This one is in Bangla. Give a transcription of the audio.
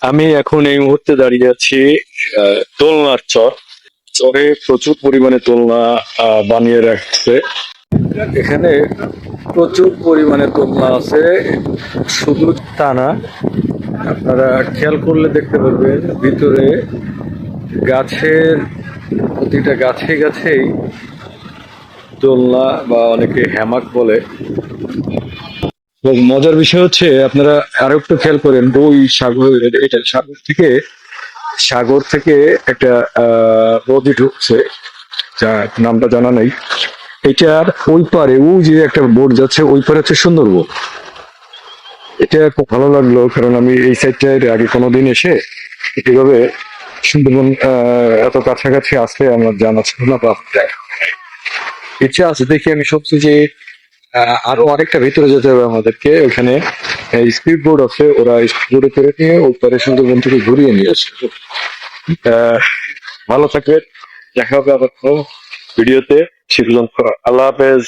আমি এখন এই মুহূর্তে দাঁড়িয়ে আছি দোলনার চর। চরে প্রচুর পরিমাণে দোলনা বানিয়ে রাখছে। এখানে প্রচুর পরিমাণে দোলনা আছে, শুধু তা না, আপনারা খেয়াল করলে দেখতে পারবেন ভিতরে গাছের, প্রতিটা গাছে গাছেই দোলনা বা অনেকে হ্যামাক বলে। এবং মজার বিষয় হচ্ছে আপনারা আরো একটু খেয়াল করেন, ওই সাগর, এটা সাগর থেকে একটা নদী ঢুকছে, যা নামটা জানা নেই। এটার ওই পারে ওই যে একটা বোট যাচ্ছে, ওই পারে হচ্ছে সুন্দরবন। এটা খুব ভালো লাগলো, কারণ আমি এই সাইডটায় আগে কোনোদিন এসে এভাবে সুন্দরবন এত কাছাকাছি আসলে আমার জানা ছিল না, বা ইচ্ছা আছে দেখি। আমি সত্যি যে আরো অনেকটা ভিতরে যেতে হবে আমাদেরকে, ওখানে স্পিড বোর্ড আছে, ওরা স্পিড বোর্ডে করে নিয়ে ওই পারে সুন্দরবন থেকে ঘুরিয়ে নিয়ে আসে। আহ, ভালো থাকবেন, দেখা হবে আবার কোনো ভিডিওতে। শিবলং, আল্লাহ হাফেজ।